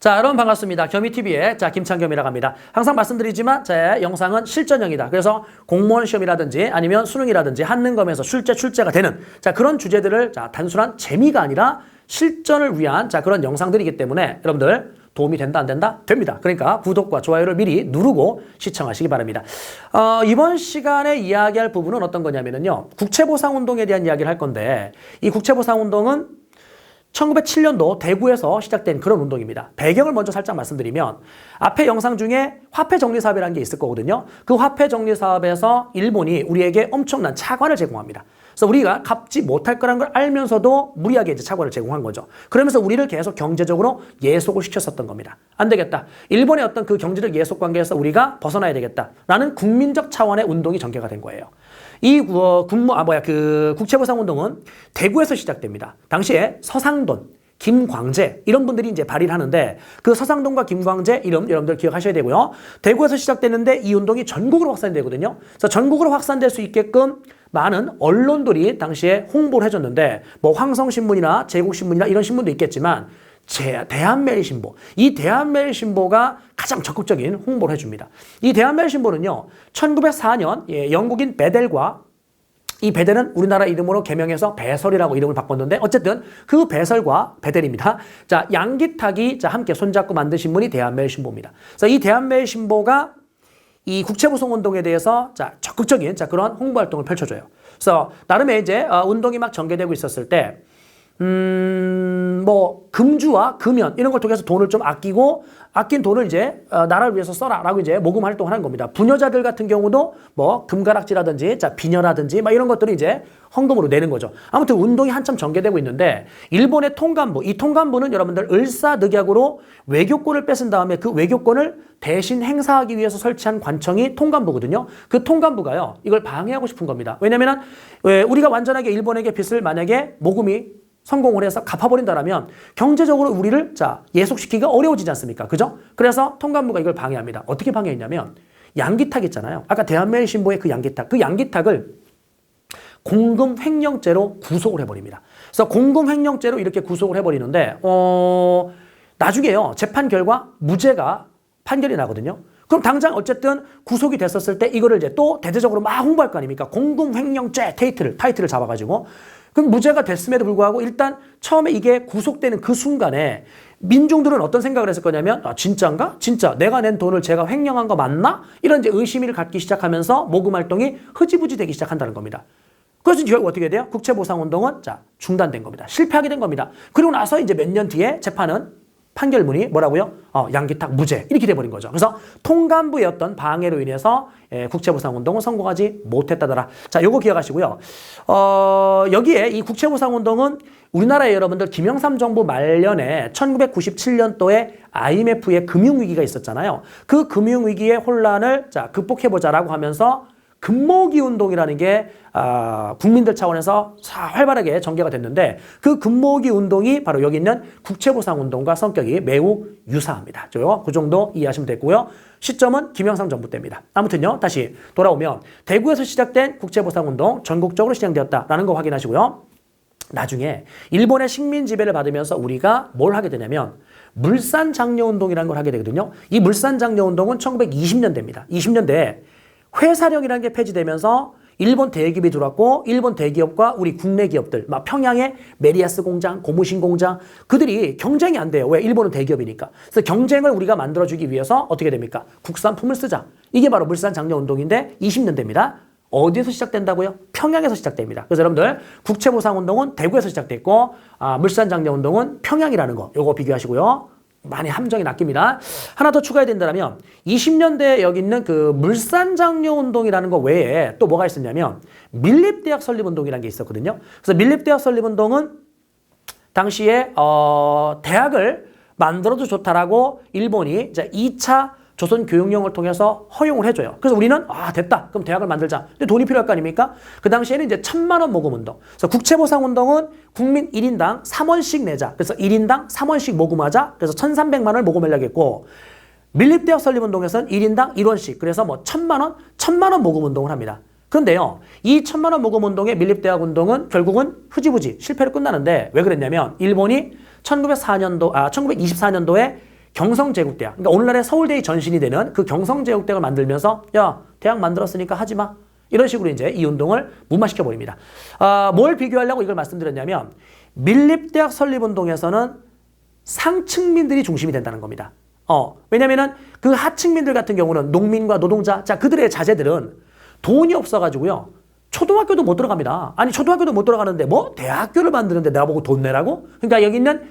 자, 여러분 반갑습니다. 겸이TV의 김창겸이라고 합니다. 항상 말씀드리지만 제 영상은 실전형이다. 그래서 공무원 시험이라든지 아니면 수능이라든지 한능검에서 출제가 되는 그런 주제들을 단순한 재미가 아니라 실전을 위한 그런 영상들이기 때문에 여러분들 도움이 된다 안 된다? 됩니다. 그러니까 구독과 좋아요를 미리 누르고 시청하시기 바랍니다. 이번 시간에 이야기할 부분은 어떤 거냐면요. 국채보상운동에 대한 이야기를 할 건데 이 국채보상운동은 1907년도 대구에서 시작된 그런 운동입니다. 배경을 먼저 살짝 말씀드리면 앞에 영상 중에 화폐정리사업이라는 게 있을 거거든요. 그 화폐정리사업에서 일본이 우리에게 엄청난 차관을 제공합니다. 그래서 우리가 갚지 못할 거라는 걸 알면서도 무리하게 차관을 제공한 거죠. 그러면서 우리를 계속 경제적으로 예속을 시켰었던 겁니다. 안 되겠다. 일본의 어떤 그 경제적 예속 관계에서 우리가 벗어나야 되겠다라는 국민적 차원의 운동이 전개가 된 거예요. 이 국채보상운동은 대구에서 시작됩니다. 당시에 서상돈, 김광재 이런 분들이 이제 발의를 하는데 그 서상돈과 김광재 이름 여러분들 기억하셔야 되고요. 대구에서 시작됐는데 이 운동이 전국으로 확산되거든요. 그래서 전국으로 확산될 수 있게끔 많은 언론들이 당시에 홍보를 해줬는데 뭐 황성신문이나 제국신문이나 이런 신문도 있겠지만 대한매일신보. 이 대한매일신보가 가장 적극적인 홍보를 해줍니다. 이 대한매일신보는요, 1904년 영국인 베델과 이 베델은 우리나라 이름으로 개명해서 배설이라고 이름을 바꿨는데 어쨌든 그 배설과 베델입니다. 양기탁이 함께 손잡고 만든 신문이 대한매일신보입니다. 그래서 이 대한매일신보가 이 국채보상운동에 대해서 적극적인 그런 홍보 활동을 펼쳐줘요. 그래서 나름의 이제 운동이 막 전개되고 있었을 때 금주와 금연 이런 걸 통해서 돈을 좀 아끼고 아낀 돈을 이제 나라를 위해서 써라라고 이제 모금 활동을 하는 겁니다. 부녀자들 같은 경우도 금가락지라든지 비녀라든지 이런 것들을 이제 헌금으로 내는 거죠. 아무튼 운동이 한참 전개되고 있는데 일본의 통간부, 이 통간부는 여러분들 을사늑약으로 외교권을 뺏은 다음에 그 외교권을 대신 행사하기 위해서 설치한 관청이 통간부거든요. 그 통간부가요, 이걸 방해하고 싶은 겁니다. 왜냐면은 우리가 완전하게 일본에게 빚을 만약에 모금이 성공을 해서 갚아버린다라면 경제적으로 우리를 예속시키기가 어려워지지 않습니까? 그죠? 그래서 통간부가 이걸 방해합니다. 어떻게 방해했냐면 양기탁 있잖아요. 아까 대한매일신보의 그 양기탁을 공금 횡령죄로 구속을 해버립니다. 그래서 공금 횡령죄로 이렇게 구속을 해버리는데 나중에요. 재판 결과 무죄가 판결이 나거든요. 그럼 당장 어쨌든 구속이 됐었을 때 이거를 이제 또 대대적으로 막 홍보할 거 아닙니까? 공금 횡령죄 타이틀을 잡아가지고 그럼 무죄가 됐음에도 불구하고 일단 처음에 이게 구속되는 그 순간에 민중들은 어떤 생각을 했을 거냐면 진짜인가? 진짜 내가 낸 돈을 제가 횡령한 거 맞나? 이런 이제 의심을 갖기 시작하면서 모금 활동이 흐지부지 되기 시작한다는 겁니다. 그래서 결국 어떻게 돼요? 국채보상운동은 중단된 겁니다. 실패하게 된 겁니다. 그리고 나서 이제 몇 년 뒤에 재판은 판결문이 뭐라고요? 양기탁 무죄 이렇게 돼버린 거죠. 그래서 통간부의 어떤 방해로 인해서 국채보상운동은 성공하지 못했다더라. 요거 기억하시고요. 여기에 이 국채보상운동은 우리나라에 여러분들 김영삼 정부 말년에 1997년도에 IMF의 금융위기가 있었잖아요. 그 금융위기의 혼란을 극복해보자라고 하면서 금모기 운동이라는 게 국민들 차원에서 활발하게 전개가 됐는데 그 금모기 운동이 바로 여기 있는 국채보상 운동과 성격이 매우 유사합니다. 그 정도 이해하시면 되고요. 시점은 김영삼 정부 때입니다. 아무튼요, 다시 돌아오면 대구에서 시작된 국채보상 운동 전국적으로 시행되었다라는 거 확인하시고요. 나중에 일본의 식민 지배를 받으면서 우리가 뭘 하게 되냐면 물산장려운동이라는 걸 하게 되거든요. 이 물산장려운동은 1920년대입니다. 20년대에 회사령이라는 게 폐지되면서 일본 대기업이 들어왔고 일본 대기업과 우리 국내 기업들 평양의 메리아스 공장, 고무신 공장 그들이 경쟁이 안 돼요. 왜? 일본은 대기업이니까. 그래서 경쟁을 우리가 만들어주기 위해서 어떻게 됩니까? 국산품을 쓰자. 이게 바로 물산장려운동인데 20년대입니다. 어디에서 시작된다고요? 평양에서 시작됩니다. 그래서 여러분들 국채보상운동은 대구에서 시작됐고 물산장려운동은 평양이라는 거 요거 비교하시고요. 많이 함정이 낚입니다. 하나 더 추가해야 된다면 20년대에 여기 있는 그 물산장려운동이라는 거 외에 또 뭐가 있었냐면 밀립대학 설립운동이라는 게 있었거든요. 그래서 밀립대학 설립운동은 당시에 대학을 만들어도 좋다라고 일본이 이제 2차 조선교육령을 통해서 허용을 해줘요. 그래서 우리는 됐다. 그럼 대학을 만들자. 근데 돈이 필요할 거 아닙니까? 그 당시에는 이제 1,000만 원 모금운동. 그래서 국채보상운동은 국민 1인당 3원씩 내자. 그래서 1인당 3원씩 모금하자. 그래서 1,300만 원을 모금하려고 했고 밀립대학 설립운동에서는 1인당 1원씩. 그래서 1,000만 원 모금운동을 합니다. 그런데요, 이 1,000만 원 모금운동의 밀립대학 운동은 결국은 흐지부지 실패로 끝나는데 왜 그랬냐면 일본이 1924년도에 경성제국대학, 그러니까 오늘날의 서울대의 전신이 되는 그 경성제국대학을 만들면서 야, 대학 만들었으니까 하지 마. 이런 식으로 이제 이 운동을 무마시켜 버립니다. 뭘 비교하려고 이걸 말씀드렸냐면 밀립대학 설립운동에서는 상층민들이 중심이 된다는 겁니다. 왜냐면은 그 하층민들 같은 경우는 농민과 노동자, 자, 그들의 자제들은 돈이 없어가지고요. 초등학교도 못 들어갑니다. 아니, 초등학교도 못 들어가는데 뭐 대학교를 만드는데 내가 보고 돈 내라고? 그러니까 여기 있는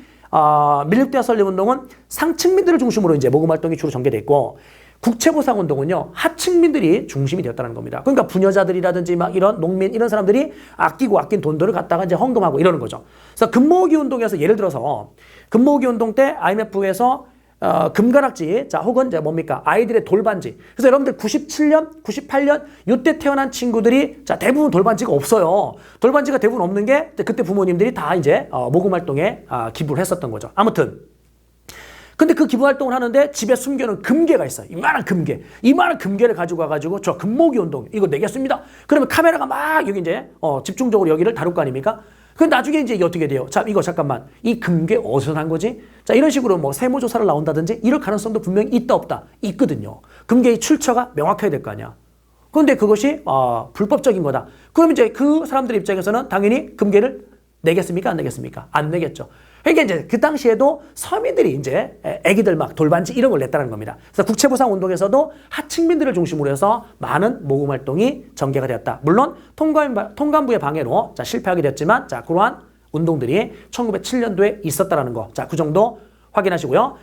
밀립대학 설립운동은 상층민들을 중심으로 이제 모금 활동이 주로 전개돼 있고 국채보상 운동은요 하층민들이 중심이 되었다는 겁니다. 그러니까 부녀자들이라든지 막 이런 농민 이런 사람들이 아낀 돈들을 갖다가 이제 헌금하고 이러는 거죠. 그래서 금모으기 운동에서 예를 들어서 금모으기 운동 때 IMF에서 금가락지, 자, 혹은 이제 뭡니까? 아이들의 돌반지. 그래서 여러분들 97년, 98년, 이때 태어난 친구들이, 자, 대부분 돌반지가 없어요. 돌반지가 대부분 없는 게, 그때 부모님들이 다 이제, 모금 활동에 기부를 했었던 거죠. 아무튼. 근데 그 기부 활동을 하는데 집에 숨겨놓은 금괴가 있어요. 이만한 금괴. 이만한 금괴를 가지고 와가지고, 저 금모기 운동, 이거 내겠습니다. 그러면 카메라가 막 여기 이제, 집중적으로 여기를 다룰 거 아닙니까? 근데 나중에 이제 이게 어떻게 돼요? 자, 이거 잠깐만. 이 금괴 어디서 난 거지? 자, 이런 식으로 뭐 세무조사를 나온다든지 이럴 가능성도 분명히 있다 없다. 있거든요. 금괴의 출처가 명확해야 될 거 아니야. 그런데 그것이 불법적인 거다. 그럼 이제 그 사람들 입장에서는 당연히 금괴를 내겠습니까? 안 내겠습니까? 안 내겠죠. 그러니까 이제 그 당시에도 서민들이 이제 애기들 막 돌반지 이런 걸 냈다는 겁니다. 그래서 국채보상 운동에서도 하층민들을 중심으로 해서 많은 모금 활동이 전개가 되었다. 물론 통감부의 방해로 자, 실패하게 됐지만 자, 그러한 운동들이 1907년도에 있었다라는 거. 자, 그 정도 확인하시고요.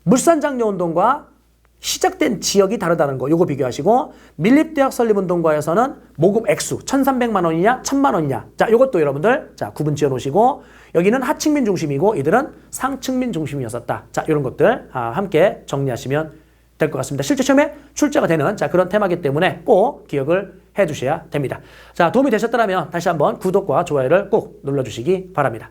물산장려 운동과 시작된 지역이 다르다는 거, 요거 비교하시고, 밀립대학 설립운동가에서는 모금 액수 1,300만 원이냐, 1,000만 원이냐. 자, 요것도 여러분들, 자, 구분 지어 놓으시고, 여기는 하층민 중심이고, 이들은 상층민 중심이었었다. 자, 요런 것들, 함께 정리하시면 될 것 같습니다. 실제 시험에 출제가 되는, 자, 그런 테마이기 때문에 꼭 기억을 해 두셔야 됩니다. 자, 도움이 되셨다면 다시 한번 구독과 좋아요를 꼭 눌러주시기 바랍니다.